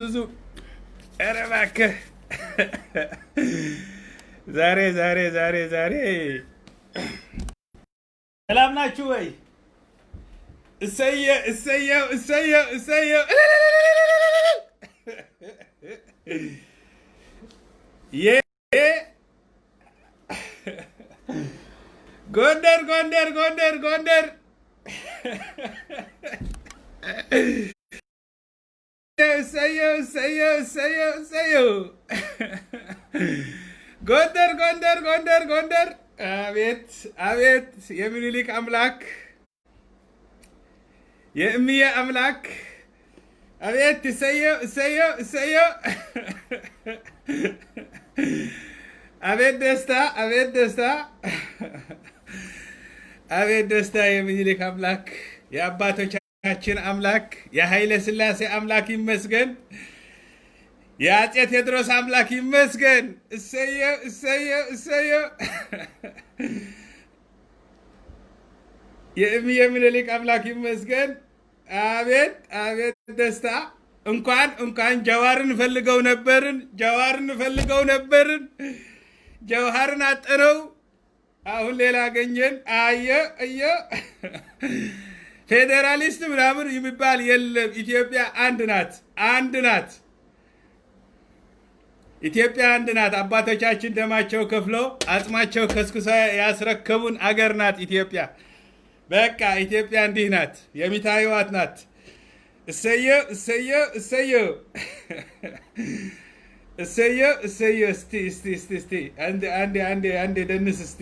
ብዙ ኧረ እባክህ ዛሬ ሰላም ናችሁ ወይ? እሰየው የ ጎንደር እሰየው ጎንደር አቤት የሚኒሊክ አምላክ የእምዬ አምላክ አቤት እሰየው አቤት ደስታ የሚኒሊክ አምላክ የአባቶቻችን አምላክ የኃይለ ሥላሴ አምላክ ይመስገን። የአፄ ቴዎድሮስ አምላክ ይመስገን። እሰየው የእምዬ ምኒልክ አምላክ ይመስገን። አቤት ደስታ። እንኳን ጀዋርን ፈልገው ነበርን ጀዋርን አጠነው። አሁን ሌላ አገኘን። አየ ፌዴራሊስት ምናምን የሚባል የለም። ኢትዮጵያ አንድ ናት። ኢትዮጵያ አንድ ናት። አባቶቻችን ደማቸው ከፍለው አጽማቸው ከስክሰው ያስረከቡን አገር ናት ኢትዮጵያ። በቃ ኢትዮጵያ እንዲህ ናት፣ የሚታዩዋት ናት። እሰየው እስቲ አንዴ ደንስ እስቲ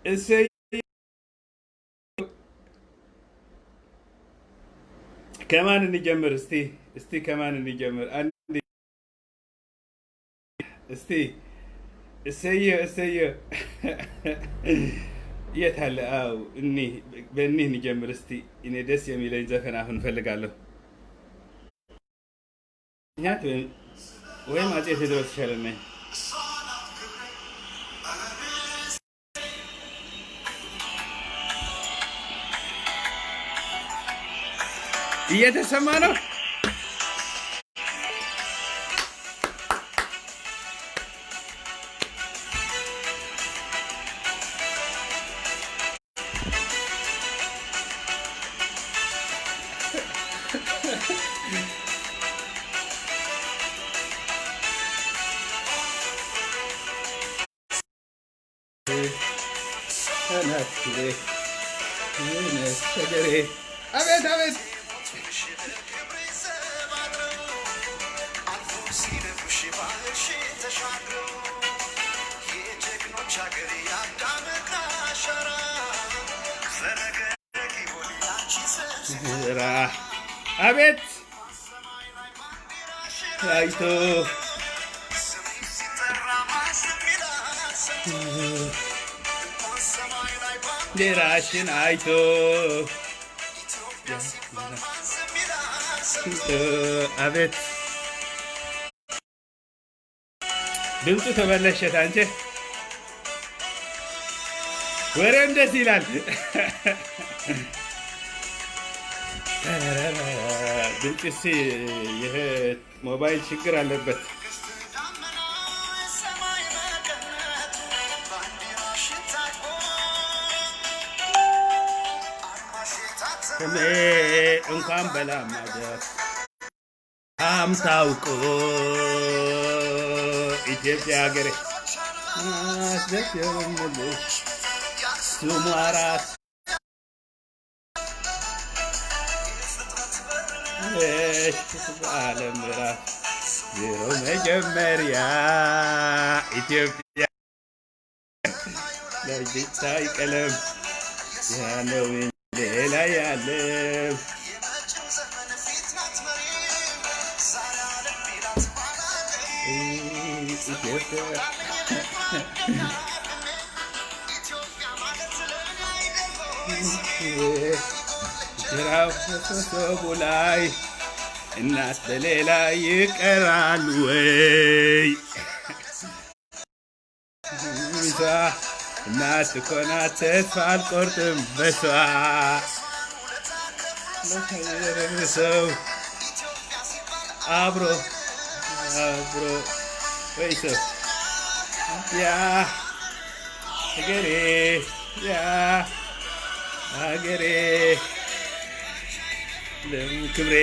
እሰየው። ከማን እንጀምር እስቲ ከማን እንጀምር? እስቲ እሰየው የት አለ? አው በእኒህ እንጀምር እስቲ። እኔ ደስ የሚለኝ ዘፈን አሁን እፈልጋለሁ። ወይም አፄ ቴዎድሮስ ይሻለኛል። እየተሰማ ነው። አቤት አቤት አይቶ ዴራሽን አይቶ አቤት ድምፁ ተበለሸት። አንቺ ወሬም ደስ ይላል። ድምፅስ ይሄ ሞባይል ችግር አለበት። እንኳን በላማጀር አምታውቆ ኢትዮጵያ ሀገሬ አስደስየምልሽ ስሙ አራስ በዓለም ምዕራፍ ዜሮ መጀመሪያ ኢትዮጵያ ላይ ቀለም ያለው ሌላ ያለም ግራው ተሰቡ ላይ እናት በሌላ ይቀራል ወይ? እናት እኮ ናት ተስፋ አልቆርጥም በሷ ሰው አብሮ ወይ ሰው ያ ሀገሬ ያ ሀገሬ ክብሬ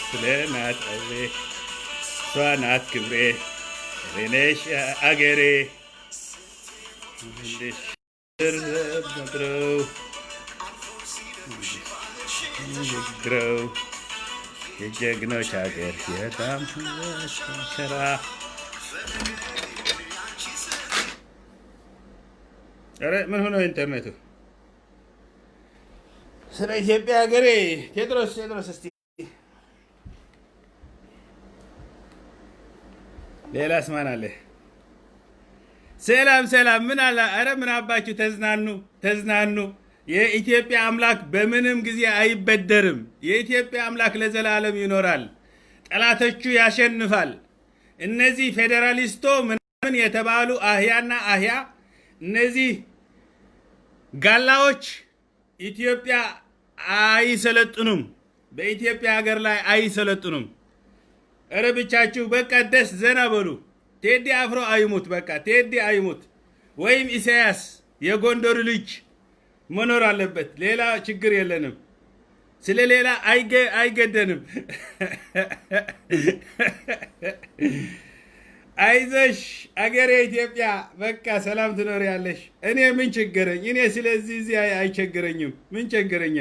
ስለናት አቤ እሷ ናት ክብሬ ነሽ አገሬ ድረው የጀግኖች ሀገር የጣም ሸራ ኧረ ምን ሆኖ ኢንተርኔቱ ስለ ኢትዮጵያ ሀገሬ ቴድሮስ እስቲ ሌላስ ማን አለ? ሰላም ምን አለ? ኧረ ምን አባችሁ ተዝናኑ። የኢትዮጵያ አምላክ በምንም ጊዜ አይበደርም። የኢትዮጵያ አምላክ ለዘላለም ይኖራል። ጠላቶቹ ያሸንፋል። እነዚህ ፌዴራሊስቶ ምናምን የተባሉ አህያና አህያ እነዚህ ጋላዎች ኢትዮጵያ አይሰለጥኑም። በኢትዮጵያ ሀገር ላይ አይሰለጥኑም። ኧረ ብቻችሁ በቃ ደስ ዘና በሉ። ቴዲ አፍሮ አይሙት፣ በቃ ቴዲ አይሙት፣ ወይም ኢሳያስ የጎንደር ልጅ መኖር አለበት። ሌላ ችግር የለንም። ስለ ሌላ አይገደንም። አይዞሽ አገሬ ኢትዮጵያ በቃ ሰላም ትኖር ያለሽ። እኔ ምን ቸገረኝ? እኔ ስለዚህ እዚህ አይቸግረኝም። ምን ቸገረኝ?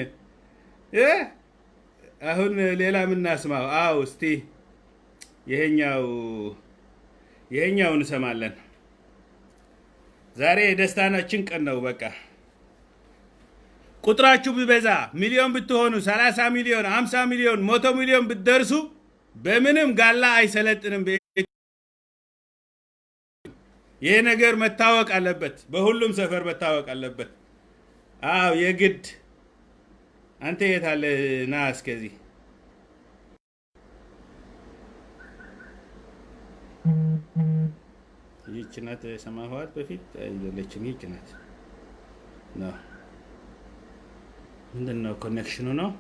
አሁን ሌላ ምናስማው? አው እስቲ ይሄኛውን እንሰማለን። ዛሬ የደስታናችን ቀን ነው። በቃ ቁጥራችሁ ቢበዛ ሚሊዮን ብትሆኑ 30 ሚሊዮን 50 ሚሊዮን 100 ሚሊዮን ብትደርሱ በምንም ጋላ አይሰለጥንም። ይሄ ነገር መታወቅ አለበት። በሁሉም ሰፈር መታወቅ አለበት። አው የግድ አንተ የት አለ? ና እስከዚህ ይህች ናት የሰማኋት በፊት አይደለችም። ይህች ናት ነው። ምንድን ነው ኮኔክሽኑ ነው?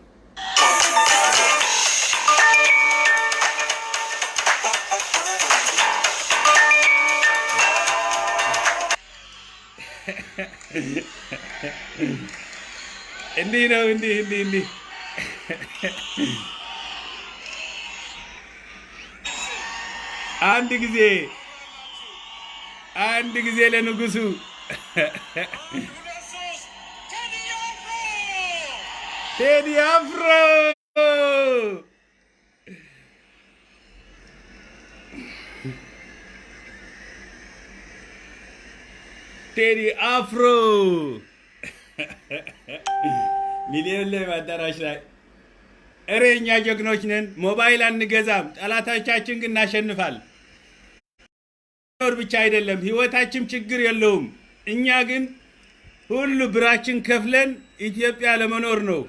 እንዲህ ነው። እንዲህ አንድ ጊዜ ለንጉሱ ቴዲ አፍሮ ሚሊዮን ላይ አዳራሽ ላይ እረ እኛ ጀግኖች ነን። ሞባይል አንገዛም። ጠላቶቻችን ግን እናሸንፋል። ብቻ አይደለም ህይወታችን ችግር የለውም። እኛ ግን ሁሉ ብራችን ከፍለን ኢትዮጵያ ለመኖር ነው።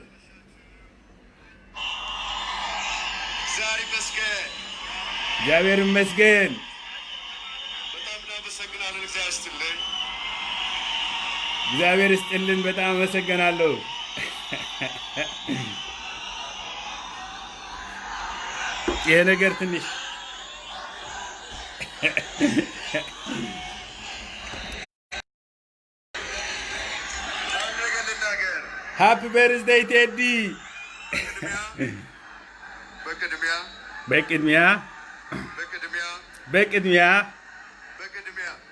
እግዚአብሔር ይመስገን። በጣም እናመሰግናለን። እግዚአብሔር ይስጥልን። በጣም አመሰግናለሁ። ይሄ ነገር ትንሽ ሃፒ በርዝዴይ ቴዲ።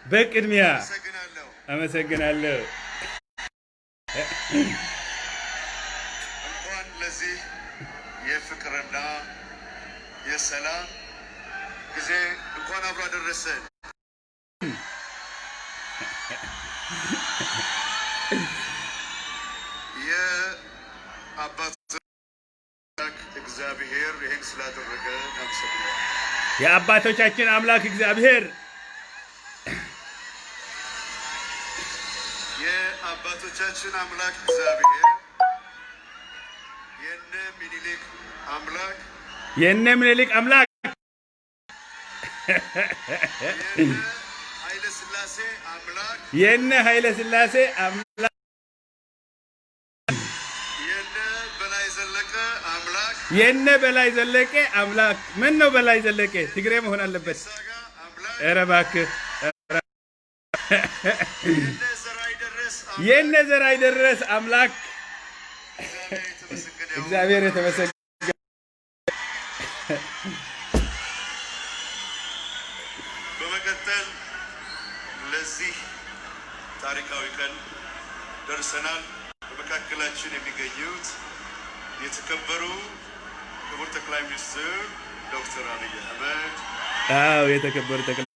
በቅድሚያ አመሰግናለሁ። እንኳን ለዚህ የፍቅርና የሰላም ጊዜ እንኳን አብሮ አደረሰን። የአባት እግዚአብሔር ይህን ስላደረገ እናመሰግናለን። የአባቶቻችን አምላክ እግዚአብሔር የአባቶቻችን አምላክ እግዚአብሔር የነ ምኒልክ አምላክ ኃይለ ሥላሴ አምላክ የነ ኃይለ ሥላሴ አምላክ የነ በላይ ዘለቀ አምላክ የነ በላይ ዘለቀ አምላክ ምን ነው በላይ ዘለቀ ትግሬ መሆን አለበት። ሳጋ አምላክ ኧረ እባክህ የነ ዘርአይ ደረስ የነ ዘርአይ ደረስ አምላክ እግዚአብሔር የተመሰገነ እግዚአብሔር የተመሰገነ። በመቀጠል ለዚህ ታሪካዊ ቀን ደርሰናል። በመካከላችን የሚገኙት የተከበሩ ክቡር ጠቅላይ ሚኒስትር ዶክተር አብይ አህመድ። አዎ የተከበሩ ጠቅላይ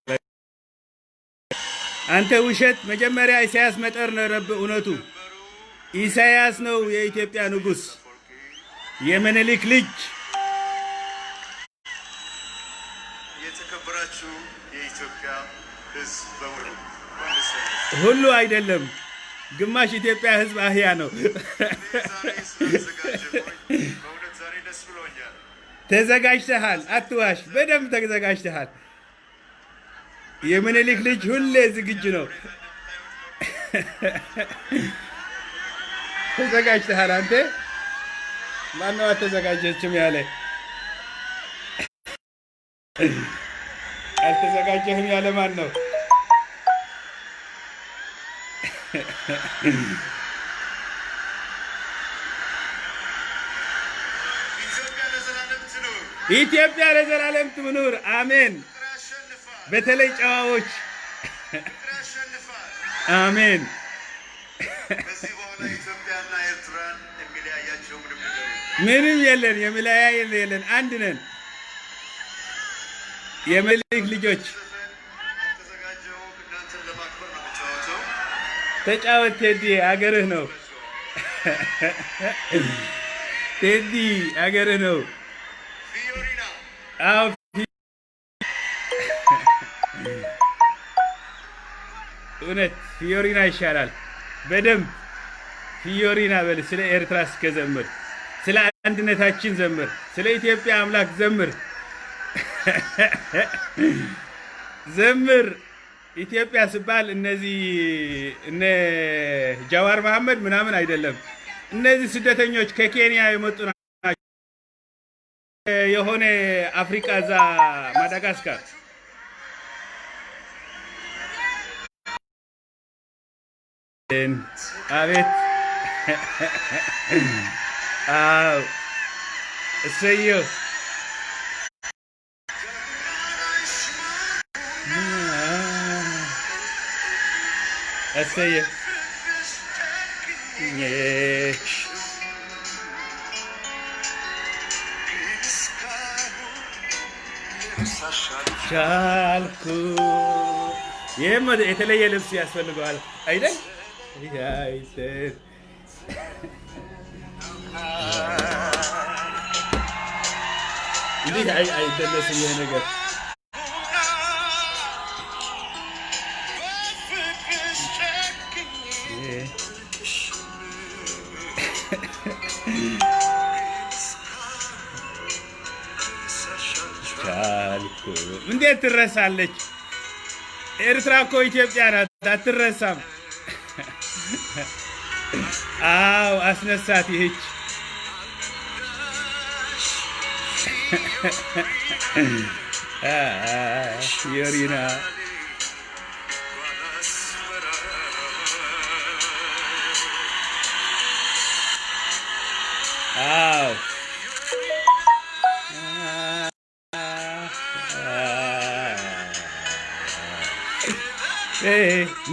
አንተ ውሸት መጀመሪያ ኢሳያስ መጠር ነው ረብ እውነቱ ኢሳያስ ነው የኢትዮጵያ ንጉስ የምኒልክ ልጅ። የተከበራችሁ የኢትዮጵያ ሕዝብ በሙሉ ሁሉ አይደለም ግማሽ ኢትዮጵያ ሕዝብ አህያ ነው። በእውነት ዛሬ ደስ ብሎኛል። ተዘጋጅተሃል፣ አትዋሽ። በደንብ ተዘጋጅተሃል። የምኒልክ ልጅ ሁሌ ዝግጁ ነው። ተዘጋጅተሃል አንተ። ማነው አልተዘጋጀችም ያለ? አልተዘጋጀህም ያለ ማን ነው? ኢትዮጵያ ለዘላለም ትኑር። አሜን። በተለይ ጨዋዎች አሜን። ከዚህ በኋላ ኢትዮጵያና ኤርትራን የሚለያያቸው ምንም ነገር የለም። ምንም የለን፣ የሚለያይ የለን፣ አንድ ነን። የምኒልክ ልጆች ተዘጋጀው እናንተን ለማክበር ነው የምጫወተው። ተጫወት ቴዲ፣ አገርህ ነው። ቴዲ አገርህ ነው። ፊዮሪና አዎ እውነት ፊዮሪና ይሻላል። በደንብ ፊዮሪና በል። ስለ ኤርትራ እስከዘምር፣ ስለ አንድነታችን ዘምር፣ ስለ ኢትዮጵያ አምላክ ዘምር። ዘምር። ኢትዮጵያ ሲባል እነዚህ እነ ጃዋር መሐመድ ምናምን አይደለም። እነዚህ ስደተኞች ከኬንያ የመጡ ናቸው። የሆነ አፍሪካ እዛ ማዳጋስካር አቤት አዎ እሰየው እሰየው ቻልኩ። ይህም የተለየ ልብስ ያስፈልገዋል አይደል? እንዲህ አይደለስም ይሄ ነገር። ቻልኩ። እንዴት ትረሳለች? ኤርትራ እኮ ኢትዮጵያ ናት፣ አትረሳም። አዎ አስነሳት ይህች ፊዮሪና። አዎ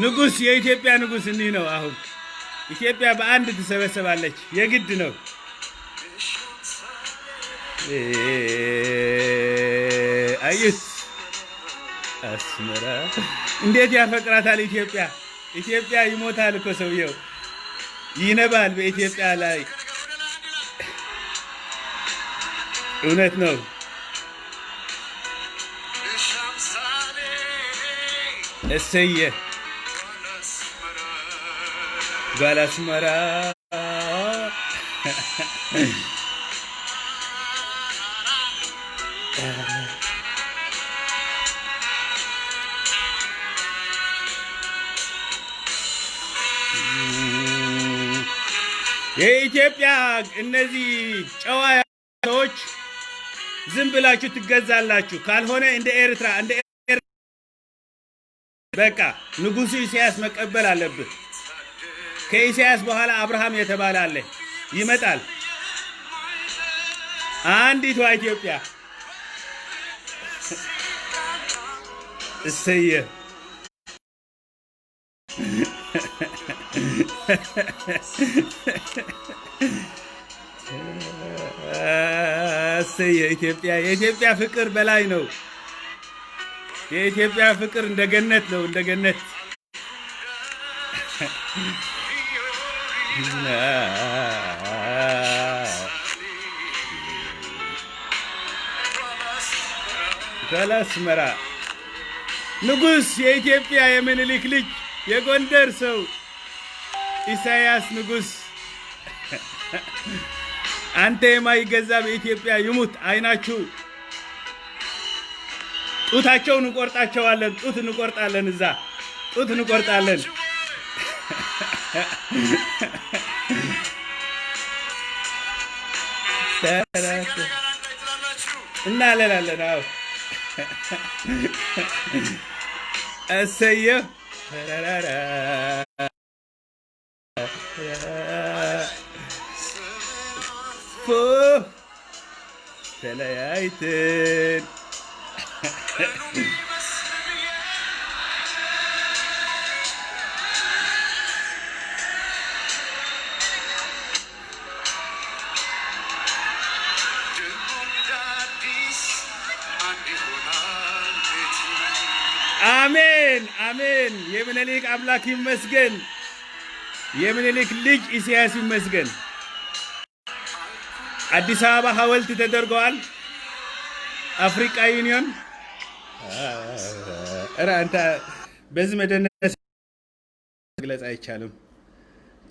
ንጉስ፣ የኢትዮጵያ ንጉስ እንዲህ ነው። አሁን ኢትዮጵያ በአንድ ትሰበሰባለች፣ የግድ ነው። አዩት አስመራ እንዴት ያፈቅራታል ኢትዮጵያ። ኢትዮጵያ ይሞታል እኮ ሰውየው፣ ይነባል በኢትዮጵያ ላይ። እውነት ነው። እሰየ ባላስመራ የኢትዮጵያ እነዚህ ጨዋ ሰዎች ዝም ብላችሁ ትገዛላችሁ። ካልሆነ እንደ ኤርትራ በቃ ንጉሱ ኢሳያስ መቀበል አለብህ። ከኢሳያስ በኋላ አብርሃም የተባለ አለ ይመጣል። አንዲቷ ኢትዮጵያ እሰየ ኢትዮጵያ የኢትዮጵያ ፍቅር በላይ ነው። የኢትዮጵያ ፍቅር እንደ ገነት ነው፣ እንደ ገነት ከላስመራ ንጉስ የኢትዮጵያ የምኒልክ ልጅ የጎንደር ሰው ኢሳያስ ንጉስ አንተ የማይገዛ በኢትዮጵያ ይሙት። አይናችሁ ጡታቸውን እንቆርጣቸዋለን። ጡት እንቆርጣለን፣ እዛ ጡት እንቆርጣለን። እናለላለን። አዎ እሰየው ተለያይተን አሜን አሜን። የምኒልክ አምላክ ይመስገን። የምኒልክ ልጅ ኢሳያስ ይመስገን። አዲስ አበባ ሐውልት ተደርገዋል። አፍሪካ ዩኒየን አንተ በዚህ መደነስ መግለጽ አይቻልም።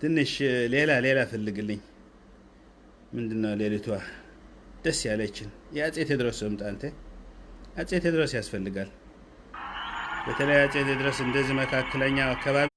ትንሽ ሌላ ፈልግልኝ። ምንድነው ሌሊቷ ደስ ያለችን? የአፄ ቴዎድሮስ ሰምጣ አንተ አፄ ቴዎድሮስ ያስፈልጋል። በተለይ አፄ ቴዎድሮስ እንደዚህ መካከለኛ አካባቢ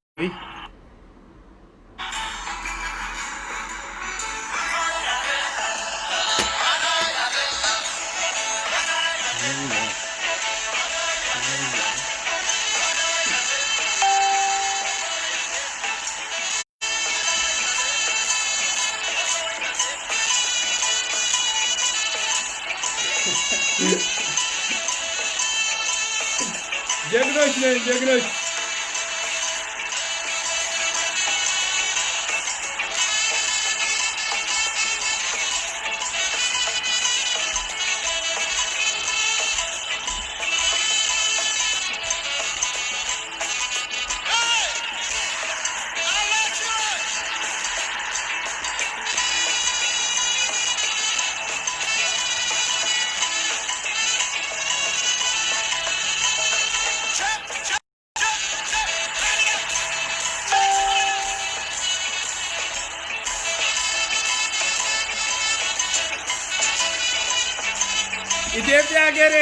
ጀግኖች ነን ጀግኖች። ኢትዮጵያ ሀገሬ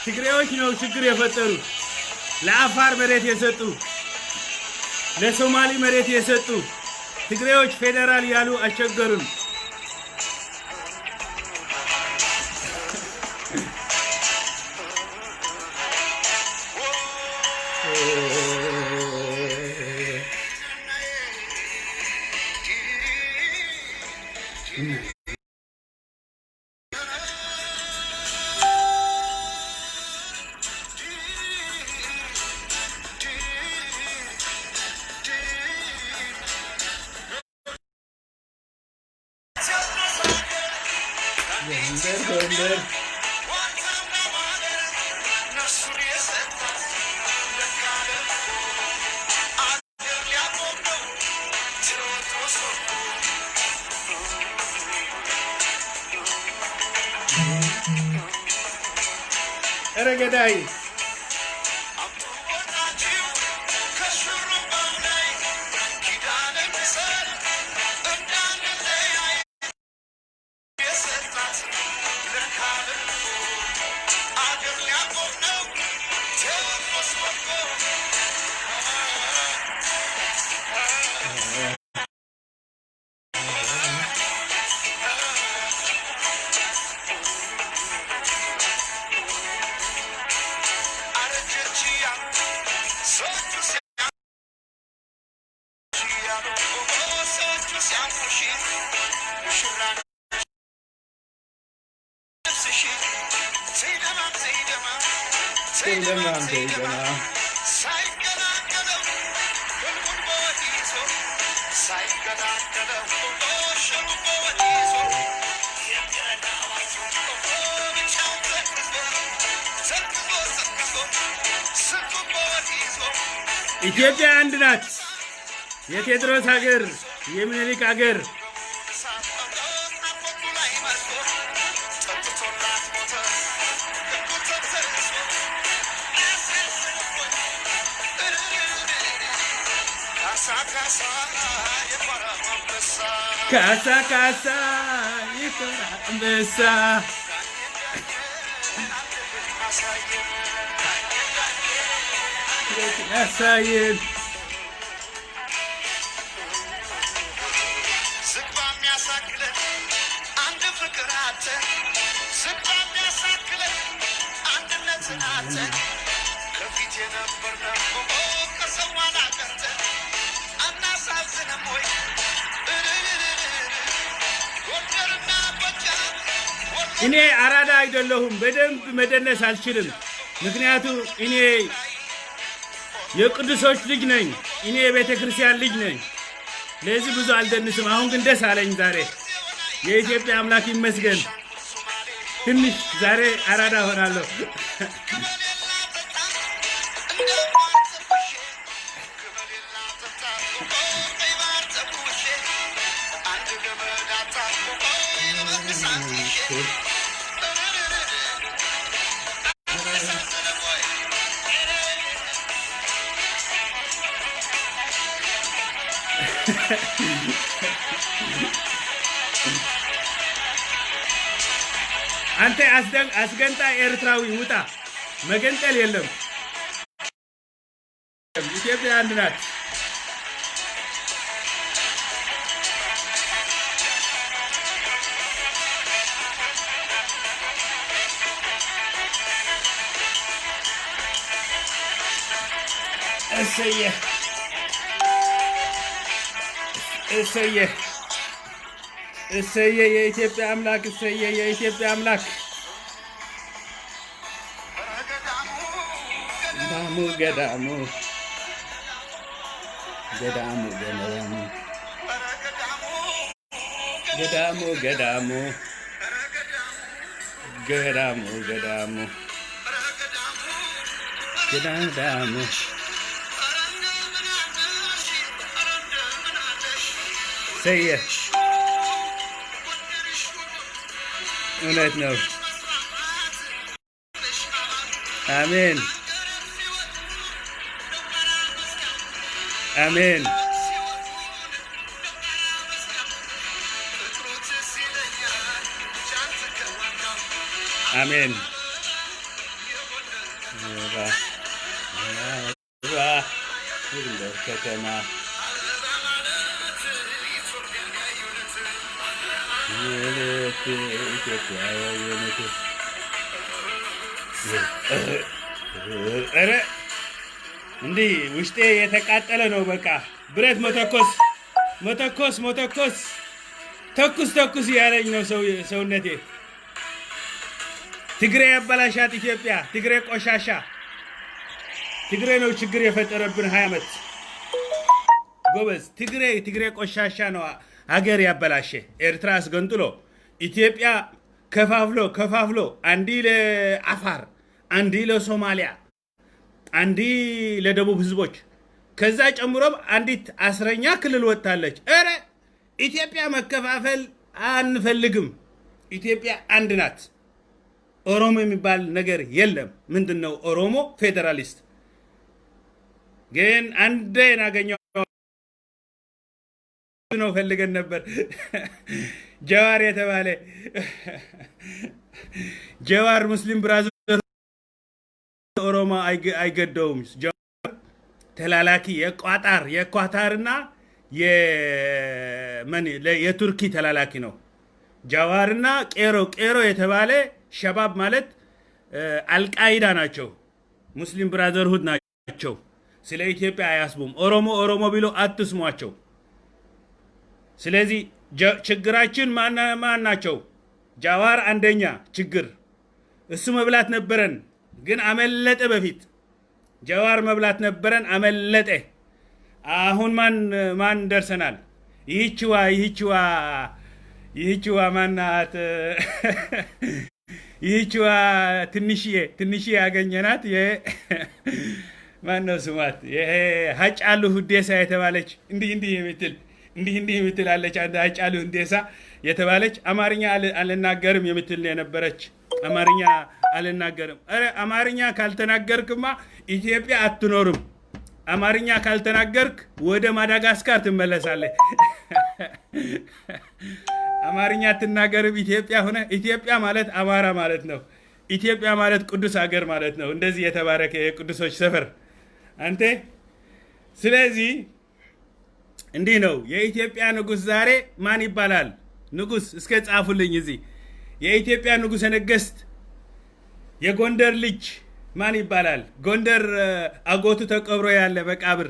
ትግሬዎች ነው ችግር የፈጠሩ። ለአፋር መሬት የሰጡ፣ ለሶማሊ መሬት የሰጡ ትግሬዎች ፌደራል ያሉ አስቸገሩን። ጎንደር ኧረ ገዳይ ኢትዮጵያ አንድ ናት። የቴዎድሮስ ሀገር፣ የሚኒሊክ ሀገር። ካሳ ካሳ ይኮራ አንበሳ ያሳየን ዝግባ የሚያሳክለን አንድ ፍቅር አተ ዝግባ የሚያሳክለን አንድነትን አተ ከፊት የነበርነው ከሰማን አቀርተ አናሳዝንም ወይ ጎንደርና ጎጃም እኔ አራዳ አይደለሁም። በደንብ መደነስ አልችልም። ምክንያቱም እኔ የቅዱሶች ልጅ ነኝ። እኔ የቤተ ክርስቲያን ልጅ ነኝ። ለዚህ ብዙ አልደንስም። አሁን ግን ደስ አለኝ ዛሬ። የኢትዮጵያ አምላክ ይመስገን። ትንሽ ዛሬ አራዳ ሆናለሁ። አንተ አስገንጣ ኤርትራዊ ውጣ። መገንጠል የለም። ኢትዮጵያ አንድ ናት። እሰየ እሰየ እሰየ የኢትዮጵያ አምላክ እሰየ የኢትዮጵያ አምላክ ገዳሙ ገዳሙ ገዳሙ ገዳሙ ገዳሙ ገዳሙ ገዳሙ ገዳሙ ሰየ እውነት ነው። አሜን አሜን አሜን። ጎንደር ከተማ ኢትዮጵያ ኧረ እንዲህ ውስጤ የተቃጠለ ነው። በቃ ብረት መተኮስ መተኮስ መተኮስ ተኩስ ተኩስ እያለኝ ነው ሰውነቴ። ትግሬ ያበላሻት ኢትዮጵያ። ትግሬ ቆሻሻ። ትግሬ ነው ችግር የፈጠረብን 20 ዓመት ጎበዝ። ትግሬ ቆሻሻ ነው ሀገር ያበላሸ። ኤርትራ አስገንጥሎ ኢትዮጵያ ከፋፍሎ አንዲ ለአፋር፣ አንዲ ለሶማሊያ፣ አንዲ ለደቡብ ህዝቦች፣ ከዛ ጨምሮ አንዲት 10ኛ ክልል ወጣለች። ኧረ ኢትዮጵያ መከፋፈል አንፈልግም። ኢትዮጵያ አንድ ናት። ኦሮሞ የሚባል ነገር የለም። ምንድነው ኦሮሞ? ፌዴራሊስት። ግን አንዴ ያገኘው ነው ፈልገን ነበር። ጀዋር የተባለ ጀዋር ሙስሊም ብራዘር ኦሮሞ አይገደውም። ጀዋር ተላላኪ የኳታርና የቱርኪ ተላላኪ ነው። ጀዋርና ቄሮ የተባለ ሸባብ ማለት አልቃይዳ ናቸው። ሙስሊም ብራዘርሁድ ናቸው። ስለ ኢትዮጵያ አያስቡም። ኦሮሞ ቢሎ አትስሟቸው። ስለዚህ ችግራችን ማን ናቸው? ጃዋር አንደኛ ችግር እሱ መብላት ነበረን፣ ግን አመለጠ። በፊት ጀዋር መብላት ነበረን፣ አመለጠ። አሁን ማን ደርሰናል? ይህችዋ ማናት? ይህችዋ ትንሽዬ ያገኘናት ማነው ስሟት? ሀጫሉ ሁንዴሳ የተባለች እንዲህ የምትል አለች። ሀጫሉ ሁንዴሳ የተባለች አማርኛ አልናገርም የምትል የነበረች አማርኛ አልናገርም። ኧረ አማርኛ ካልተናገርክማ ኢትዮጵያ አትኖርም። አማርኛ ካልተናገርክ ወደ ማዳጋስካር ትመለሳለህ። አማርኛ አትናገርም ኢትዮጵያ ሆነ። ኢትዮጵያ ማለት አማራ ማለት ነው። ኢትዮጵያ ማለት ቅዱስ ሀገር ማለት ነው። እንደዚህ የተባረከ የቅዱሶች ሰፈር አንተ። ስለዚህ እንዲህ ነው የኢትዮጵያ ንጉሥ ዛሬ ማን ይባላል? ንጉሥ እስከ ጻፉልኝ እዚህ። የኢትዮጵያ ንጉሠ ነገሥት የጎንደር ልጅ ማን ይባላል? ጎንደር አጎቱ ተቀብሮ ያለ መቃብር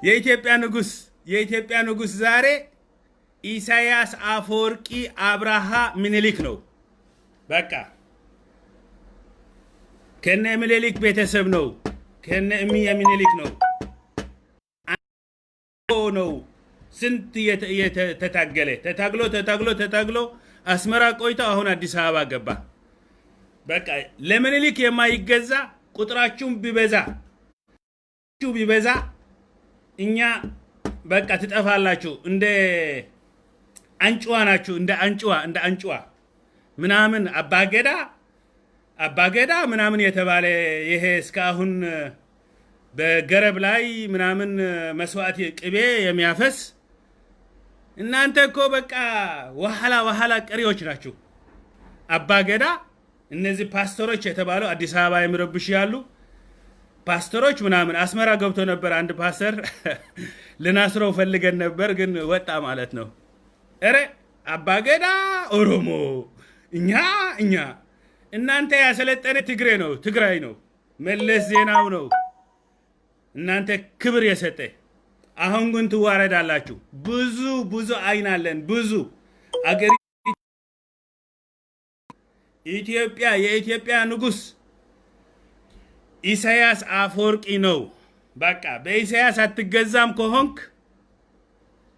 የኢትዮጵያ ንጉሥ ዛሬ ኢሳያስ አፈወርቂ አብርሃ ምኒልክ ነው። በቃ ከነ ምኒልክ ቤተሰብ ነው። ከነ እምዬ ምኒልክ ነው። ስንት ተታግሎ አስመራ ቆይቶ አሁን አዲስ አበባ ገባ። በቃ ለምኒልክ የማይገዛ ቁጥራችሁም ቢበዛ እኛ በቃ ትጠፋላችሁ። እንደ አንጭዋ ናችሁ። እንደ አንጭዋ ምናምን አባገዳ ምናምን የተባለ ይሄ እስካሁን በገረብ ላይ ምናምን መስዋዕት ቅቤ የሚያፈስ እናንተ እኮ በቃ ዋhala ቀሪዎች ናችሁ። አባገዳ እነዚህ ፓስተሮች የተባለው አዲስ አበባ የሚረብሽ ያሉ ፓስተሮች ምናምን አስመራ ገብቶ ነበር። አንድ ፓስተር ልናስረው ፈልገን ነበር፣ ግን ወጣ ማለት ነው። ኧረ አባገዳ ኦሮሞ እኛ እናንተ ያሰለጠነ ትግራይ ነው፣ መለስ ዜናው ነው እናንተ ክብር የሰጠ። አሁን ግን ትዋረዳላችሁ። ብዙ አይን አለን። ብዙ አገር የኢትዮጵያ ንጉሥ ኢሳያስ አፈወርቂ ነው። በቃ በኢሳያስ አትገዛም ከሆንክ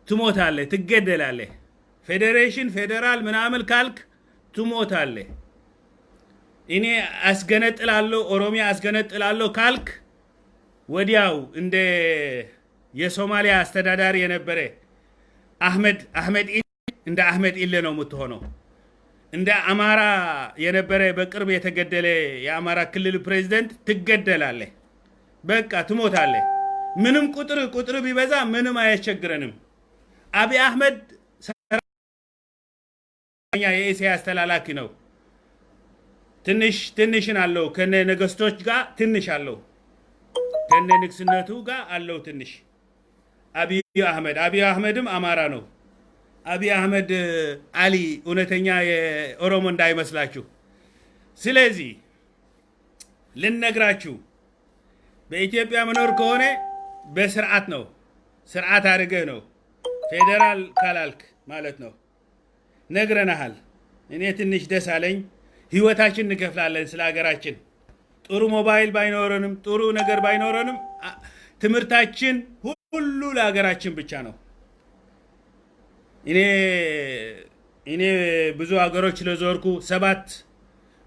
ትሞታለህ፣ ትገደላለህ። ፌዴራል ምናምን ካልክ ትሞታለህ። እኔ አስገነጥላለሁ፣ ኦሮሚያ አስገነጥላለሁ ካልክ ወዲያው እንደ የሶማሊያ አስተዳዳሪ የነበረ አህመድ ኢሌ ነው የምትሆነው። እንደ አማራ የነበረ በቅርብ የተገደለ የአማራ ክልል ፕሬዝዳንት ትገደላለህ። በቃ ትሞታለህ። ምንም ቁጥር ቢበዛ ምንም አያስቸግረንም። አብይ አህመድ የኢሳያስ ተላላኪ ነው። ትንሽን አለው ከነ ነገስቶች ጋር ትንሽ አለው፣ ከነ ንግስነቱ ጋር አለው ትንሽ። አብይ አህመድም አማራ ነው። አብይ አህመድ አሊ እውነተኛ የኦሮሞ እንዳይመስላችሁ። ስለዚህ ልነግራችሁ በኢትዮጵያ መኖር ከሆነ በስርዓት ነው። ስርዓት አድርገህ ነው። ፌዴራል ካላልክ ማለት ነው። ነግረናሃል። እኔ ትንሽ ደስ አለኝ። ህይወታችን እንከፍላለን ስለ ሀገራችን። ጥሩ ሞባይል ባይኖረንም ጥሩ ነገር ባይኖረንም ትምህርታችን ሁሉ ለሀገራችን ብቻ ነው። እኔ ብዙ ሀገሮች ለዞርኩ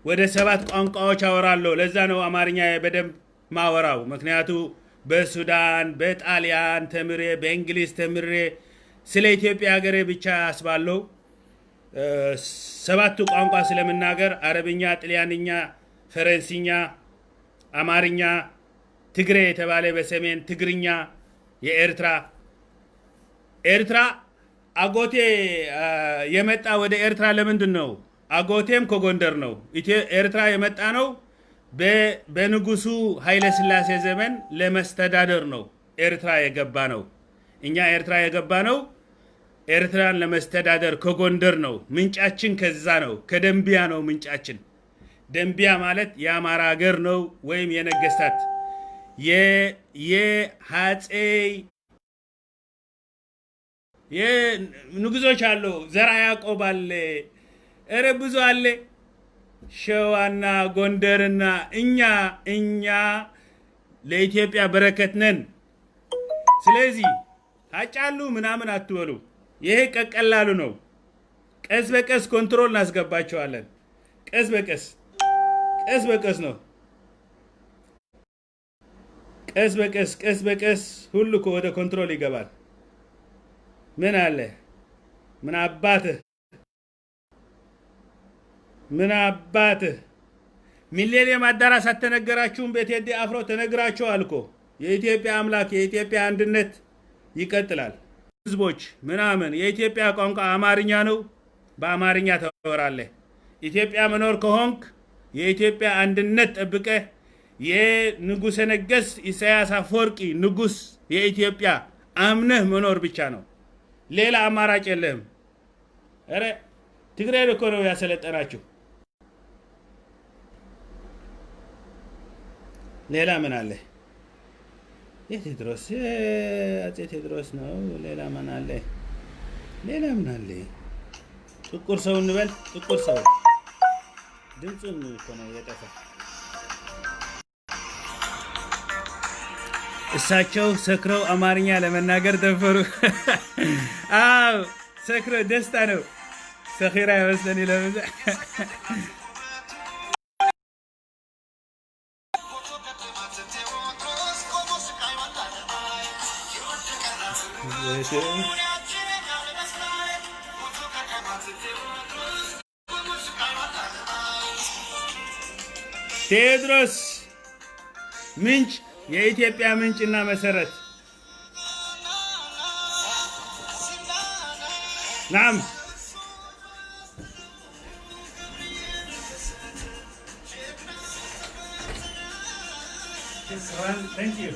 ወደ 7 ቋንቋዎች አወራለሁ። ለዛ ነው አማርኛ በደንብ ማወራው። ምክንያቱ በሱዳን በጣሊያን ተምሬ በእንግሊዝ ተምሬ ስለ ኢትዮጵያ ሀገሬ ብቻ አስባለሁ። 7 ቋንቋ ስለምናገር አረብኛ፣ ጣሊያንኛ፣ ፈረንሲኛ፣ አማርኛ፣ ትግሬ የተባለ በሰሜን ትግርኛ፣ ኤርትራ አጎቴ የመጣ ወደ ኤርትራ ለምንድን ነው? አጎቴም ከጎንደር ነው። ኤርትራ የመጣ ነው በንጉሱ ኃይለ ሥላሴ ዘመን ለመስተዳደር ነው ኤርትራ የገባ ነው። እኛ ኤርትራ የገባ ነው ኤርትራን ለመስተዳደር ከጎንደር ነው። ምንጫችን ከዛ ነው፣ ከደንቢያ ነው ምንጫችን። ደንቢያ ማለት የአማራ ሀገር ነው፣ ወይም የነገስታት የአፄ ንጉሶች አለው። ዘርዓ ያዕቆብ አለ፣ ኧረ ብዙ አለ። ሸዋና ጎንደርና እኛ ለኢትዮጵያ በረከት ነን። ስለዚህ አጫሉ ምናምን አትበሉ። ይሄ ቀቀላሉ ነው። ቀስ በቀስ ኮንትሮል እናስገባቸዋለን። ቀስ በቀስ ነው። ቀስ በቀስ ሁሉ ወደ ኮንትሮል ይገባል። ምን አለ ምን አባትህ ሚሊኒየም አዳራሽ አልተነገራችሁም? በቴዲ አፍሮ ተነግራችኋል እኮ። የኢትዮጵያ አምላክ የኢትዮጵያ አንድነት ይቀጥላል። ህዝቦች ምናምን የኢትዮጵያ ቋንቋ አማርኛ ነው። በአማርኛ ታወራለህ። ኢትዮጵያ መኖር ከሆንክ የኢትዮጵያ አንድነት ጠብቀህ የንጉሠ ነገሥት ኢሳያስ አፈወርቂ ንጉሥ የኢትዮጵያ አምነህ መኖር ብቻ ነው። ሌላ አማራጭ የለህም። ኧረ ትግራይ እኮ ነው ያሰለጠናችሁ። ሌላ ምን አለ? የቴዎድሮስ አፄ ቴዎድሮስ ነው። ሌላ ምን አለ? ጥቁር ሰው እንበል። ጥቁር ሰው ድምፁን እኮ ነው የጠፋ። እሳቸው ሰክረው አማርኛ ለመናገር ደፈሩ። አዎ ሰክረው ደስታ ነው። ሰኺራ ይመስለኝ ለምዛ ቴዎድሮስ ምንጭ የኢትዮጵያ ምንጭና መሰረት ናም Thank you.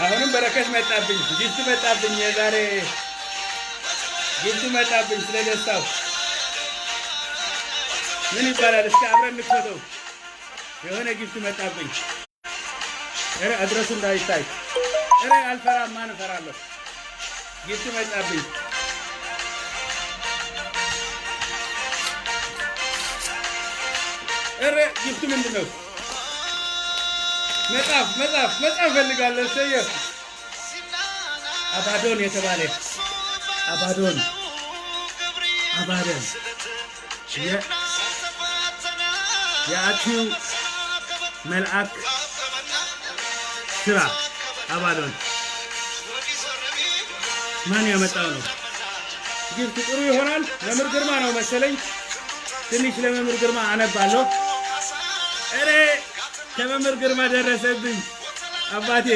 አሁንም በረከት መጣብኝ፣ ጊፍት መጣብኝ፣ የዛሬ ጊፍት መጣብኝ። ስለደስታው ምን ይባላል? እስኪ አብረን እንክፈተው። የሆነ ጊፍት መጣብኝ። ኧረ አድረሱ እንዳይታይ። ኧረ አልፈራም፣ ማን እፈራለሁ? ጊፍት መጣብኝ። ኧረ ጊፍቱ ምንድን ነው? መጽሐፍ ፈልጋለሁ። ሰየ አባዶን የተባለ አባዶን የአክሊሉ መልአክ ስራ አባዶን ማን ያመጣው ነው? ጊፍት ጥሩ ይሆናል። መምህር ግርማ ነው መሰለኝ። ትንሽ ለመምህር ግርማ አነባለሁ። ኧረ ከመምህር ግርማ ደረሰብኝ። አባቴ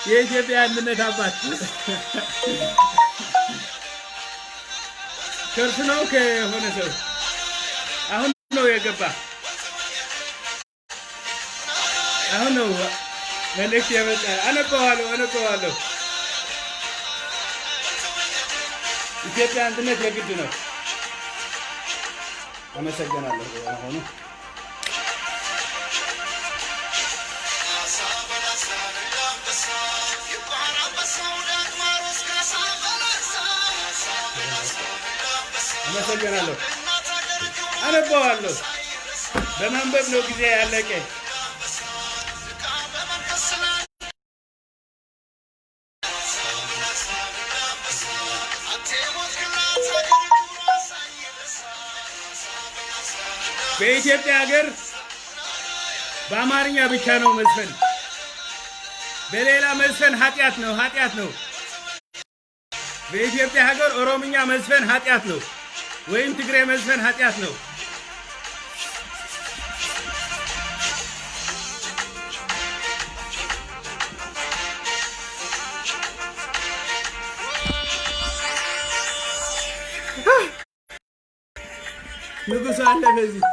የኢትዮጵያ አንድነት አባት ከእርሱ ነው ከሆነ ሰው አሁን ነው የገባ። አሁን ነው መልእክት የመጣ። አነበዋለሁ። ኢትዮጵያ አንድነት የግድ ነው። አመሰግናለሁ። አሁን አመሰግናለሁ። አነበዋለሁ። በማንበብ ነው ጊዜ ያለቀ። በኢትዮጵያ ሀገር በአማርኛ ብቻ ነው መዝፈን። በሌላ መዝፈን ኃጢአት ነው። በኢትዮጵያ ሀገር ኦሮምኛ መዝፈን ኃጢአት ነው፣ ወይም ትግሬ መዝፈን ኃጢአት ነው። ንጉሥ አለ በዚህ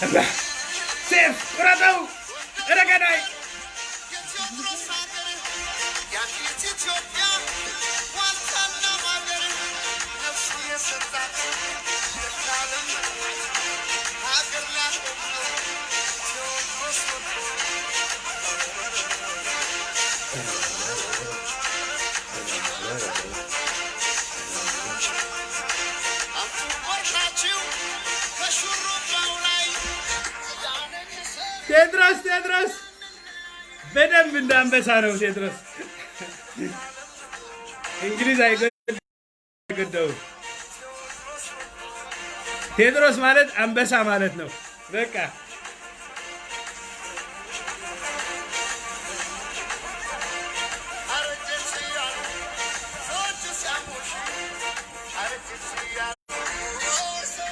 ሴፍ ቁረጠው ረገዳይ ቴድሮስ በደንብ እንዳንበሳ ነው ቴድሮስ እንግሊዝ አይገደው ቴድሮስ ማለት አንበሳ ማለት ነው በቃ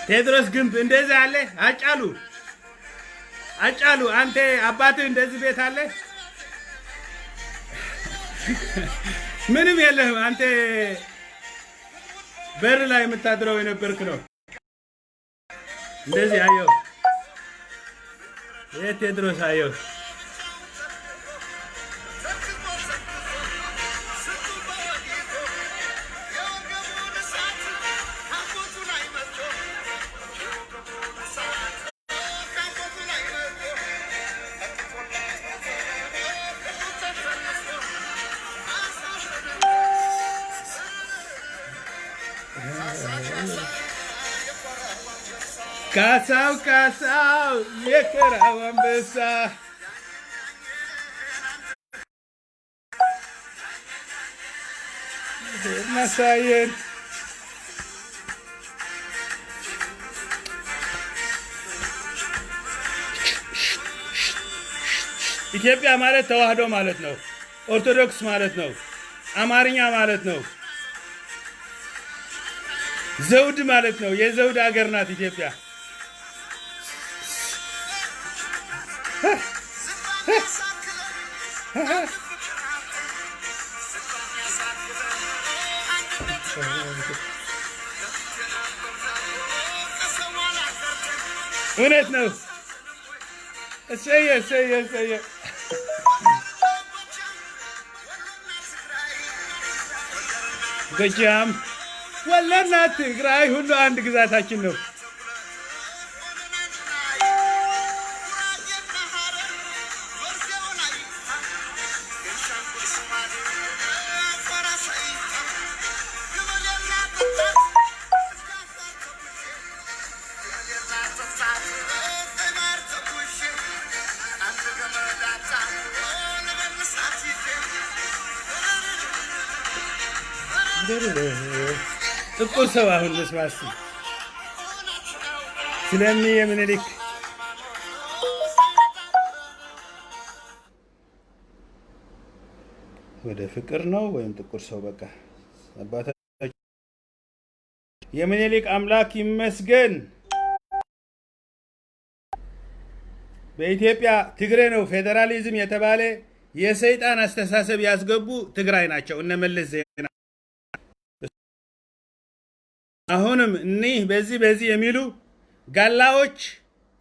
ቴድሮስ ግንብ እንደዚህ አለ አጫሉ አንተ አባትህ እንደዚህ ቤት አለ ምንም የለህም አንተ በር ላይ የምታድረው የነበርክ ነው እንደዚህ አየው ቴድሮስ አየው ካሳው የከራው አንበሳ ማሳየን ኢትዮጵያ ማለት ተዋህዶ ማለት ነው ኦርቶዶክስ ማለት ነው አማርኛ ማለት ነው ዘውድ ማለት ነው የዘውድ ሀገር ናት ኢትዮጵያ እውነት ነው እሰየ ጎጃም ወሎና ትግራይ ሁሉ አንድ ግዛታችን ነው ጥቁር ሰው አሁን መስማት ስለምኒልክ ወደ ፍቅር ነው ወይም ጥቁር ሰው በቃ አባታችን የምኒልክ አምላክ ይመስገን በኢትዮጵያ ትግሬ ነው ፌደራሊዝም የተባለ የሰይጣን አስተሳሰብ ያስገቡ ትግራይ ናቸው እነ መለስ ዜና አሁንም እኒህ በዚህ የሚሉ ጋላዎች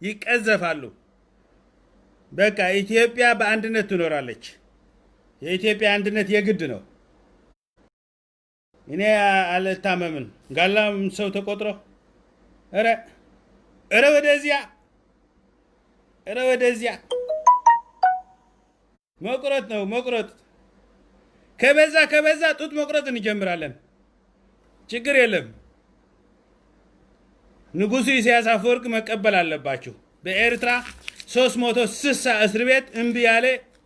ይቀዘፋሉ በቃ ኢትዮጵያ በአንድነት ትኖራለች የኢትዮጵያ አንድነት የግድ ነው እኔ አልታመምን ጋላም ሰው ተቆጥሮ ኧረ ወደዚያ መቁረጥ ከበዛ ጡት መቁረጥ እንጀምራለን ችግር የለም ንጉሱ ኢሳያስ አፈወርቅ መቀበል አለባችሁ በኤርትራ 360 እስር ቤት እምቢ ያለ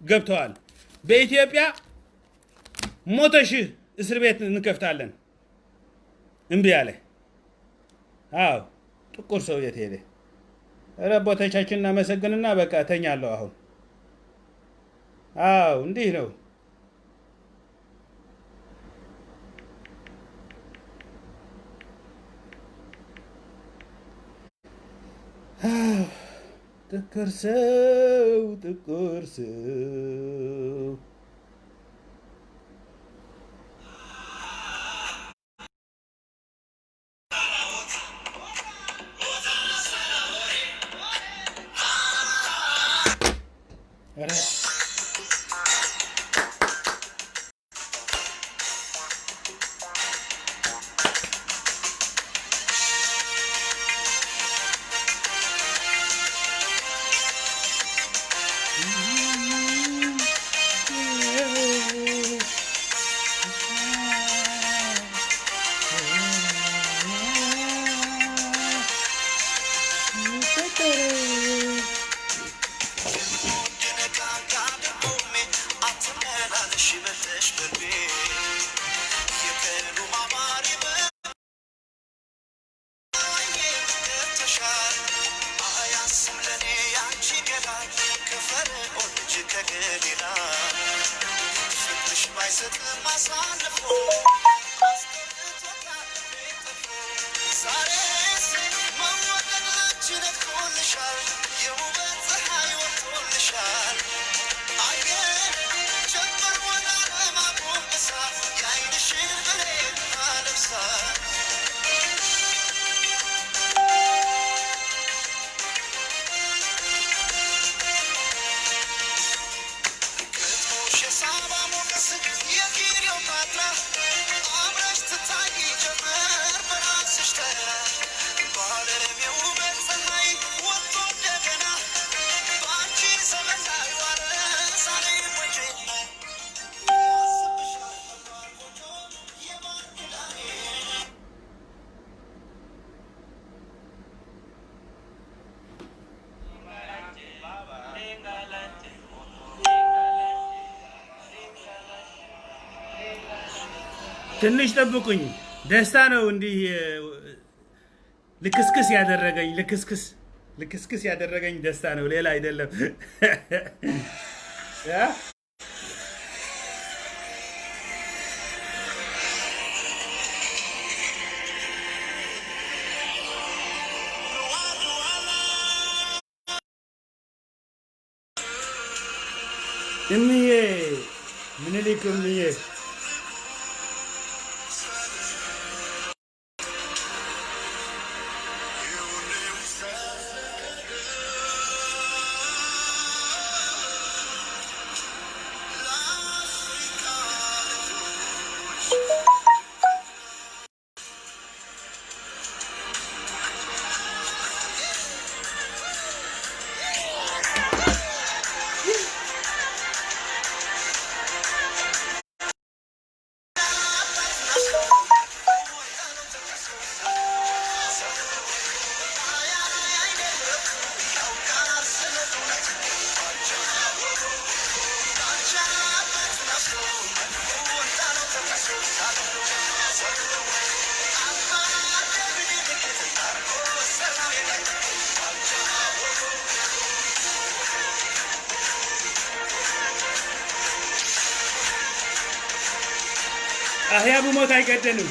ገብተዋል በኢትዮጵያ 100,000 እስር ቤት እንከፍታለን እምቢ ያለ አዎ ጥቁር ሰው የት ሄደ ረቦታቻችን እናመሰግንና በቃ ተኛለሁ አሁን አዎ እንዲህ ነው ጥቁር ሰው ትንሽ ጠብቁኝ። ደስታ ነው እንዲህ ልክስክስ ያደረገኝ ልክስክስ ያደረገኝ ደስታ ነው፣ ሌላ አይደለም። እምዬ ምኒልክ እምዬ አህያ ብሞት አይገደንም።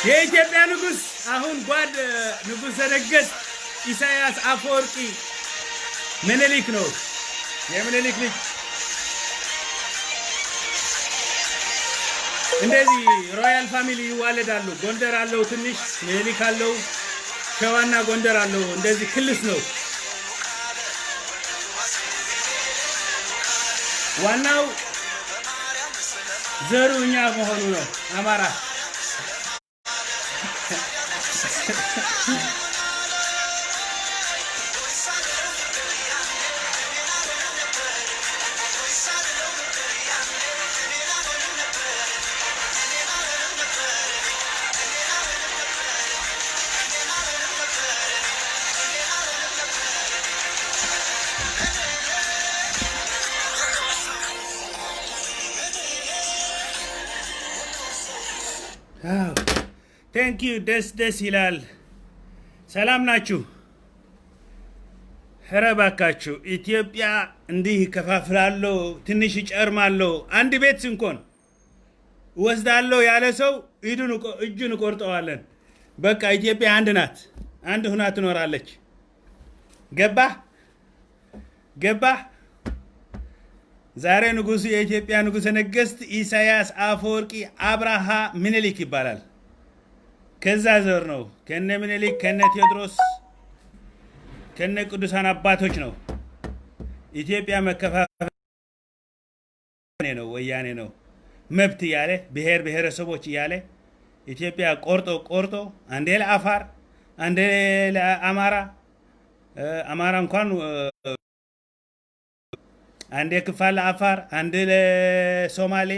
የኢትዮጵያ ንጉስ አሁን ጓድ ንጉሠ ነገሥት ኢሳያስ አፈወርቂ ምኒልክ ነው። የምኒልክ ልጅ እንደዚህ ሮያል ፋሚሊ ይዋለዳሉ። ጎንደር አለው ትንሽ፣ ምኒልክ አለው፣ ሸዋና ጎንደር አለው። እንደዚህ ክልስ ነው። ዋናው ዘሩ እኛ መሆኑ ነው። አማራ ቴንክ ዩ ደስ ይላል። ሰላም ናችሁ? ኧረ እባካችሁ ኢትዮጵያ እንዲህ ከፋፍላለሁ፣ ትንሽ ይጨርማለሁ። አንድ ቤት ስንኮን ወስዳለሁ ያለ ሰው እጁን ቆርጠዋለን። በቃ ኢትዮጵያ አንድ ናት፣ አንድ ሁና ትኖራለች። ገባህ? ዛሬ ንጉሱ የኢትዮጵያ ንጉሠ ነገሥት ኢሳያስ አፈወርቂ አብርሃ ምኒልክ ይባላል። ከዛ ዘር ነው። ከነ ምኒልክ ከነ ቴዎድሮስ ከነ ቅዱሳን አባቶች ነው። ኢትዮጵያ መከፋፈል ነው፣ ወያኔ ነው መብት እያለ ብሔር ብሔረሰቦች እያለ ኢትዮጵያ ቆርጦ አንዴ ለአፋር አንዴ ለአማራ አማራ እንኳን አንዴ ክፋል ለአፋር አንዴ ለሶማሌ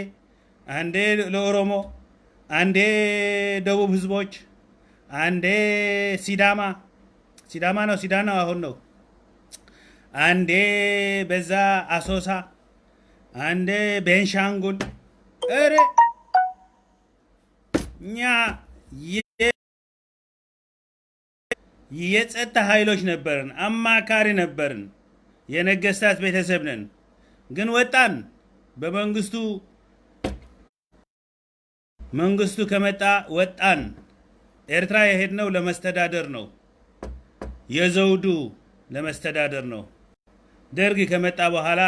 አንዴ ለኦሮሞ አንዴ ደቡብ ህዝቦች አንዴ ሲዳማ ነው አሁን ነው አንዴ በዛ አሶሳ አንዴ ቤንሻንጉል ኧረ እኛ የጸጥታ ኃይሎች ነበርን፣ አማካሪ ነበርን፣ የነገስታት ቤተሰብ ነን። ግን ወጣን። መንግስቱ ከመጣ ወጣን። ኤርትራ የሄድነው ለመስተዳደር ነው፣ የዘውዱ ለመስተዳደር ነው። ደርግ ከመጣ በኋላ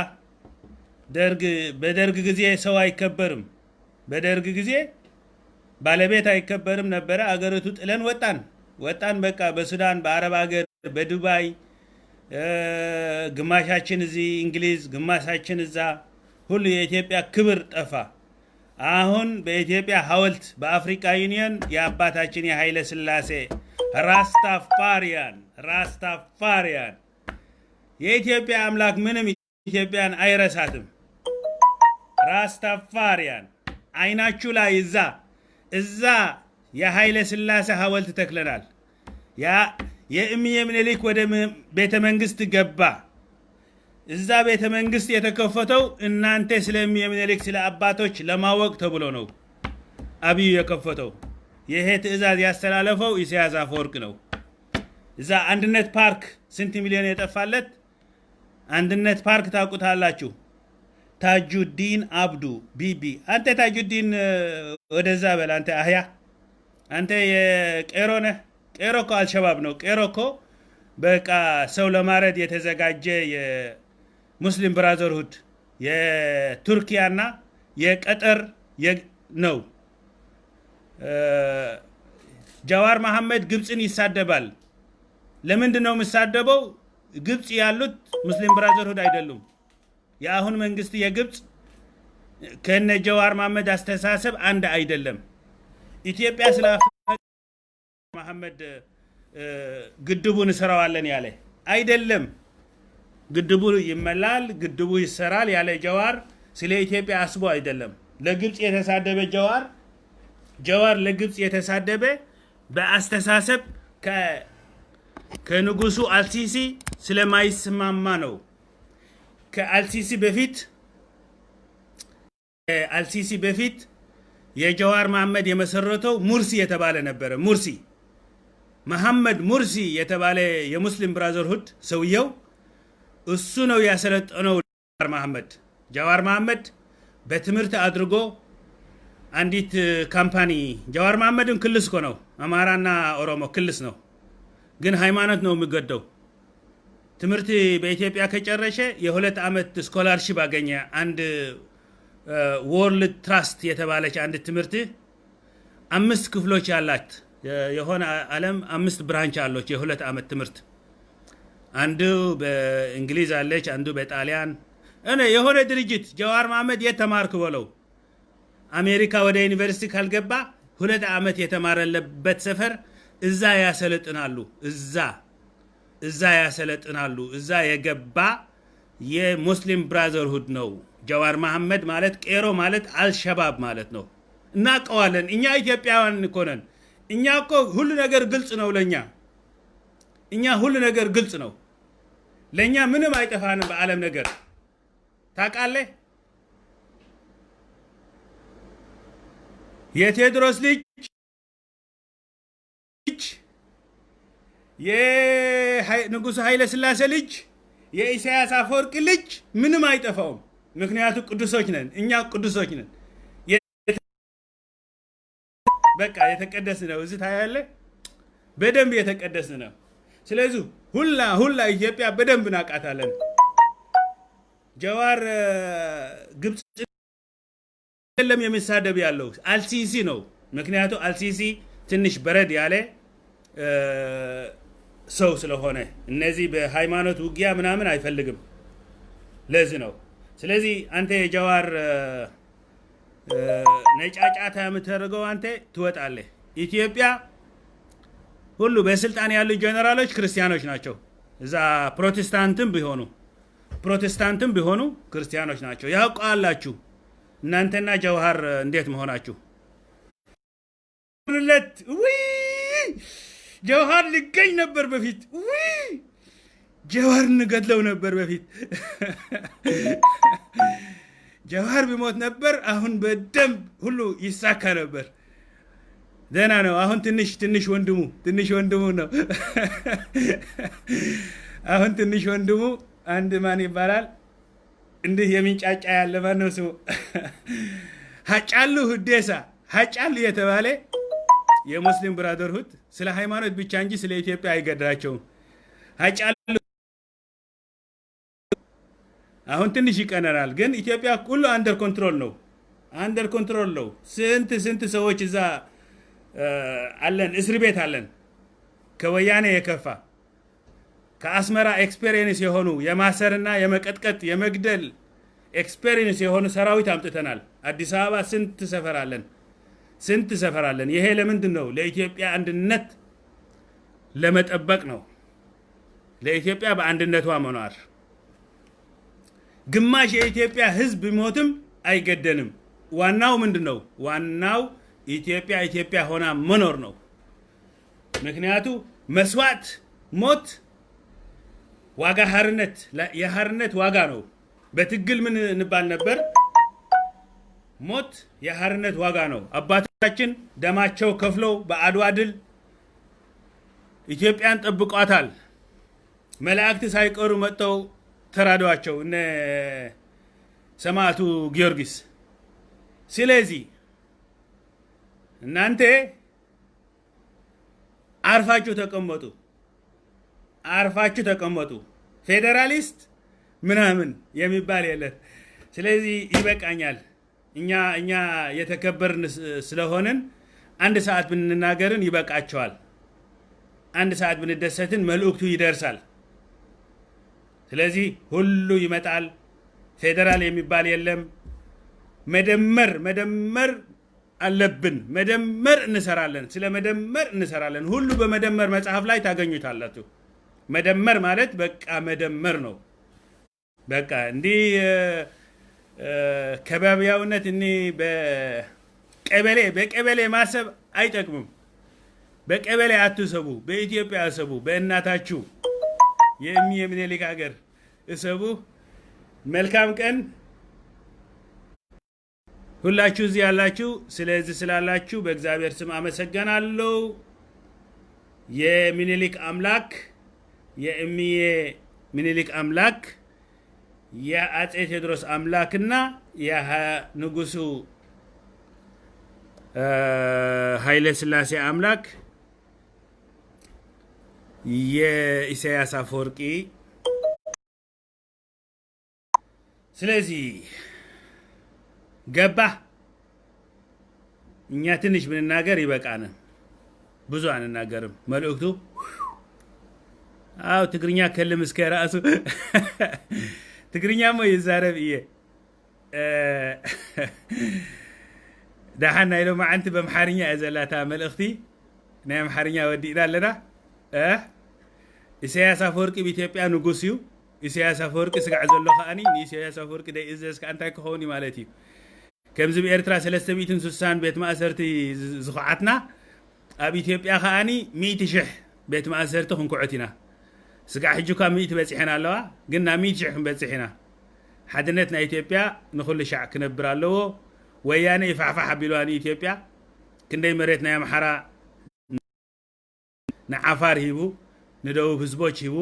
በደርግ ጊዜ ሰው አይከበርም፣ በደርግ ጊዜ ባለቤት አይከበርም ነበረ። አገሪቱ ጥለን ወጣን። በቃ በሱዳን፣ በአረብ ሀገር፣ በዱባይ ግማሻችን እዚህ እንግሊዝ፣ ግማሻችን እዛ፣ ሁሉ የኢትዮጵያ ክብር ጠፋ። አሁን በኢትዮጵያ ሐውልት በአፍሪካ ዩኒየን የአባታችን የኃይለ ሥላሴ ራስታፋሪያን የኢትዮጵያ አምላክ ምንም ኢትዮጵያን አይረሳትም። ራስታፋሪያን አይናችሁ ላይ እዛ የኃይለ ሥላሴ ሐውልት ተክለናል። የእምዬ ምኒልክ ወደ ቤተ መንግስት ገባ። እዛ ቤተ መንግስት የተከፈተው እናንተ ስለ እምዬ ምኒልክ ስለ አባቶች ለማወቅ ተብሎ ነው አብዩ የከፈተው። ይሄ ትዕዛዝ ያስተላለፈው ኢሳያስ አፈወርቅ ነው። እዛ አንድነት ፓርክ ስንት ሚሊዮን የጠፋለት አንድነት ፓርክ ታውቁታላችሁ። ታጁዲን አብዱ ቢቢ አንተ ታጁዲን ወደዛ በል አንተ አህያ አንተ የቄሮ ነህ። ቄሮ እኮ አልሸባብ ነው። ቄሮ እኮ በቃ ሰው ለማረድ የተዘጋጀ የሙስሊም ብራዘርሁድ የቱርኪያና የቀጠር ነው። ጃዋር መሐመድ ግብፅን ይሳደባል። ለምንድን ነው የሚሳደበው? ግብፅ ያሉት ሙስሊም ብራዘርሁድ አይደሉም። የአሁን መንግስት የግብፅ ከነ ጃዋር መሐመድ አስተሳሰብ አንድ አይደለም። ኢትዮጵያ ስለ መሐመድ ግድቡን እንሰራዋለን ያለ አይደለም። ግድቡ ይመላል፣ ግድቡ ይሰራል ያለ ጃዋር ስለ ኢትዮጵያ አስቦ አይደለም። ለግብፅ የተሳደበ ጃዋር ለግብፅ የተሳደበ በአስተሳሰብ ከንጉሱ አልሲሲ ስለማይስማማ ነው። ከአልሲሲ በፊት የጃዋር መሐመድ የመሰረተው ሙርሲ የተባለ ነበረ። መሐመድ ሙርሲ የተባለ የሙስሊም ብራዘርሁድ ሰውየው እሱ ነው ያሰለጠነው ጃዋር መሐመድ በትምህርት አድርጎ አንዲት ካምፓኒ ጃዋር መሐመድን ክልስ እኮ ነው፣ አማራና ኦሮሞ ክልስ ነው፣ ግን ሃይማኖት ነው የሚገደው። ትምህርት በኢትዮጵያ ከጨረሸ የ2 ዓመት ስኮላርሺፕ አገኘ። አንድ ወርልድ ትራስት የተባለች አንድ ትምህርት 5 ክፍሎች ያላት የሆነ ዓለም 5 ብራንች አለች። የ2 ዓመት ትምህርት አንዱ በእንግሊዝ አለች፣ አንዱ በጣሊያን። የሆነ ድርጅት ጃዋር መሐመድ የተማርክ በለው አሜሪካ ወደ ዩኒቨርሲቲ ካልገባ 2 ዓመት የተማረለበት ሰፈር እዛ ያሰለጥናሉ። እዛ የገባ የሙስሊም ብራዘርሁድ ነው። ጃዋር መሐመድ ማለት ቄሮ ማለት አልሸባብ ማለት ነው። እናውቀዋለን። እኛ ኢትዮጵያውያን እኮ ነን። እኛ እኮ ሁሉ ነገር ግልጽ ነው ለኛ። ሁሉ ነገር ግልጽ ነው ለኛ። ምንም አይጠፋንም በዓለም ነገር ታውቃለህ። የቴዎድሮስ ልጅ የንጉሱ ኃይለ ሥላሴ ልጅ የኢሳያስ አፈወርቅ ልጅ ምንም አይጠፋውም። ምክንያቱ ቅዱሶች ነን፣ እኛ ቅዱሶች ነን። በቃ የተቀደስ ነው። እዚህ ታያለህ፣ በደንብ የተቀደስ ነው። ስለዚህ ሁላ ኢትዮጵያ በደንብ እናውቃታለን። ጀዋር ግብጽ የለም የሚሳደብ ያለው አልሲሲ ነው። ምክንያቱ አልሲሲ ትንሽ በረድ ያለ ሰው ስለሆነ እነዚህ በሃይማኖት ውጊያ ምናምን አይፈልግም። ለዚህ ነው። ስለዚህ አንተ የጀዋር ነጫጫታ የምትደርገው አንተ ትወጣለህ። ኢትዮጵያ ሁሉ በስልጣን ያሉ ጀነራሎች ክርስቲያኖች ናቸው። እዛ ፕሮቴስታንትም ቢሆኑ ክርስቲያኖች ናቸው። ያውቃላችሁ እናንተና ጀዋር እንዴት መሆናችሁ። ጀዋር ሊገኝ ነበር በፊት። ጀዋር እንገድለው ነበር በፊት። ጀዋር ቢሞት ነበር አሁን በደንብ ሁሉ ይሳካ ነበር። ደህና ነው። አሁን ትንሽ ወንድሙ ነው። አሁን ትንሽ ወንድሙ አንድ ማን ይባላል እንዲህ የሚንጫጫ ያለ ማን ነው ስሙ? ሀጫሉ ሁዴሳ ሀጫሉ የተባለ የሙስሊም ብራደርሁድ ስለ ሃይማኖት ብቻ እንጂ ስለ ኢትዮጵያ አይገዳቸውም። ሀጫሉ አሁን ትንሽ ይቀነናል፣ ግን ኢትዮጵያ ሁሉ አንደር ኮንትሮል ነው። ስንት ሰዎች እዛ አለን፣ እስር ቤት አለን። ከወያኔ የከፋ ከአስመራ ኤክስፔሪየንስ የሆኑ የማሰርና የመቀጥቀጥ የመግደል ኤክስፔሪየንስ የሆኑ ሰራዊት አምጥተናል። አዲስ አበባ ስንት ሰፈር አለን። ይሄ ለምንድን ነው? ለኢትዮጵያ አንድነት ለመጠበቅ ነው። ለኢትዮጵያ በአንድነቷ መኖር። ግማሽ የኢትዮጵያ ሕዝብ ቢሞትም አይገደንም። ዋናው ምንድን ነው? ዋናው ኢትዮጵያ ሆና መኖር ነው። ምክንያቱ መስዋዕት ሞት ዋጋ የሀርነት ዋጋ ነው። በትግል ምን እንባል ነበር? ሞት የሀርነት ዋጋ ነው። አባቶቻችን ደማቸው ከፍለው በአድዋ ድል ኢትዮጵያን ጠብቋታል። መላእክት ሳይቀሩ መጥተው ተራዷቸው እነ ሰማዕቱ ጊዮርጊስ። ስለዚህ እናንተ አርፋችሁ ተቀመጡ። ፌዴራሊስት ምናምን የሚባል የለም። ስለዚህ ይበቃኛል። እኛ የተከበርን ስለሆንን አንድ ሰዓት ብንናገርን ይበቃቸዋል። አንድ ሰዓት ብንደሰትን መልእክቱ ይደርሳል። ስለዚህ ሁሉ ይመጣል። ፌዴራል የሚባል የለም። መደመር አለብን። መደመር እንሰራለን። ስለ መደመር እንሰራለን። ሁሉ በመደመር መጽሐፍ ላይ ታገኙታላችሁ። መደመር ማለት በቃ መደመር ነው። በቃ እንዲህ ከባቢያውነት በቀበሌ ማሰብ አይጠቅምም። በቀበሌ አትሰቡ፣ በኢትዮጵያ እሰቡ። በእናታችሁ የሚኒሊክ ሀገር እሰቡ። መልካም ቀን ሁላችሁ እዚህ ያላችሁ። ስለዚህ ስላላችሁ በእግዚአብሔር ስም አመሰግናለሁ። የሚኒሊክ አምላክ የእምዬ ሚኒሊክ አምላክ የአጼ ቴዎድሮስ አምላክና የንጉሱ ኃይለ ሥላሴ አምላክ የኢሳያስ አፈወርቂ። ስለዚህ ገባ እኛ ትንሽ ብንናገር ይበቃን፣ ብዙ አንናገርም። መልእክቱ ትግርኛ ከልም እስከ ራሱ ትግርኛ ሞ ይዛረብ እየ ዳሓና ኢሎም ዓንቲ በምሓርኛ እየ ዘላታ መልእክቲ ናይ ኣምሓርኛ ወዲእና ኣለና። ኢሳያስ አፈወርቂ በኢትዮጵያ ንጉስ እዩ። ኢሳያስ አፈወርቂ ስጋዕ ዘሎ ከኣኒ ንኢሳያስ አፈወርቂ ደይእዘዝ ከዓ እንታይ ክኸውን እዩ ማለት እዩ። ከምዚ ብኤርትራ 360 ቤት ማእሰርቲ ዝኹዓትና ኣብ ኢትዮጵያ ከኣኒ 100,000 ቤት ማእሰርቲ ክንኩዕት ኢና። ስጋዕ ሕጂ ኳ 100 በፂሕና ኣለዋ፣ ግን ናብ 100,000 ክንበፅሕ ኢና። ሓድነት ናይ ኢትዮጵያ ንኩሉ ሻዕ ክነብር ኣለዎ። ወያነ ይፋሕፋሕ ኣቢልዋ ንኢትዮጵያ ክንደይ መሬት ናይ ኣምሓራ ንዓፋር ሂቡ ንደቡብ ህዝቦች ሂቡ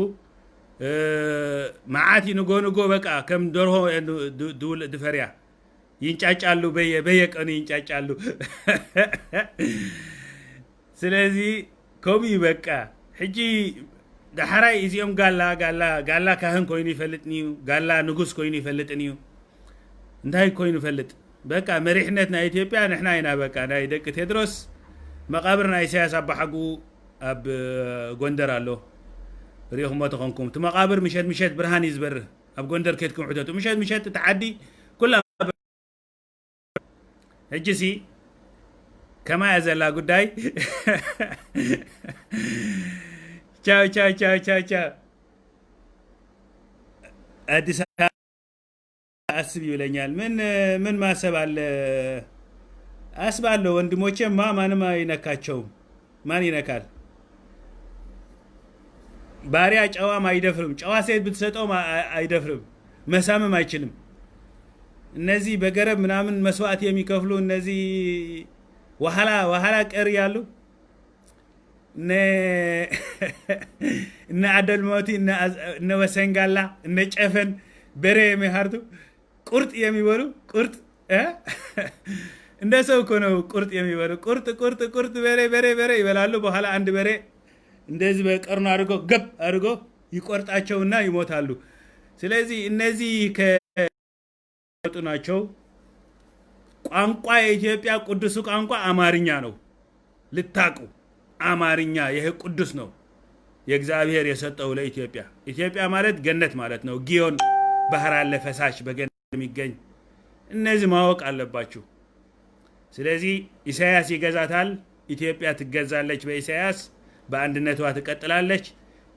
መዓት ንጎ በቃ ከም ደርሆ ድፈርያ ይንጫጫሉ በየቀኑ ይንጫጫሉ። ስለዚ ከምኡ በቃ ሕጂ ዳሕራይ እዚኦም ጋላ ካህን ኮይኑ ይፈልጥን እዩ ጋላ ንጉስ ኮይኑ ይፈልጥን እዩ እንታይ ኮይኑ ይፈልጥ በቃ መሪሕነት ናይ ኢትዮጵያ ንሕና ኢና በቃ ናይ ደቂ ቴድሮስ መቃብር ናይ ኢሳያስ ኣባሓጉ ኣብ ጎንደር ኣሎ ሪኢኹሞ ተኾንኩም እቲ መቃብር ምሸት ብርሃን እዩ ዝበርህ ኣብ ጎንደር ከድኩም ሕተቱ ምሸት ተዓዲ ኩላ ሕጂ ሲ ከማያ ዘላ ጉዳይ ቻው አዲስ አስብ ይለኛል። ምን ማሰብ አለ አስባለሁ። ወንድሞቼ ማንም አይነካቸውም። ማን ይነካል? ባሪያ ጨዋም አይደፍርም። ጨዋ ሴት ብትሰጠው አይደፍርም። መሳምም አይችልም። እነዚህ በገረብ ምናምን መስዋዕት የሚከፍሉ እነዚህ ዋሃላ ቀር ያሉ እነ አደል ሞቲ እነ ወሰንጋላ እነ ጨፈን በሬ የሚያርዱ ቁርጥ የሚበሉ ቁርጥ እንደ ሰው እኮ ነው። ቁርጥ የሚበሉ ቁርጥ በሬ ይበላሉ። በኋላ አንድ በሬ እንደዚህ በቀርኑ አድርጎ ገብ አድርጎ ይቆርጣቸውና ይሞታሉ። ስለዚህ እነዚህ ከወጡ ናቸው። ቋንቋ የኢትዮጵያ ቅዱስ ቋንቋ አማርኛ ነው። ልታቁ አማርኛ ይሄ ቅዱስ ነው። የእግዚአብሔር የሰጠው ለኢትዮጵያ። ኢትዮጵያ ማለት ገነት ማለት ነው። ጊዮን ባህር አለ ፈሳሽ በገነት የሚገኝ እነዚህ ማወቅ አለባችሁ። ስለዚህ ኢሳያስ ይገዛታል፣ ኢትዮጵያ ትገዛለች። በኢሳያስ በአንድነቷ ትቀጥላለች።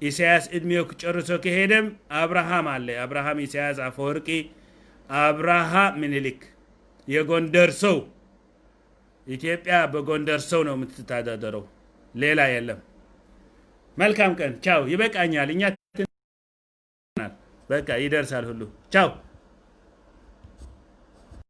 ኢሳያስ እድሜው ጨርሶ ከሄደም አብርሃም አለ። አብርሃም ኢሳያስ አፈወርቂ አብርሃም ምኒልክ የጎንደር ሰው። ኢትዮጵያ በጎንደር ሰው ነው የምትተዳደረው፣ ሌላ የለም። መልካም ቀን። ቻው። ይበቃኛል። እኛ በቃ ይደርሳል ሁሉ። ቻው።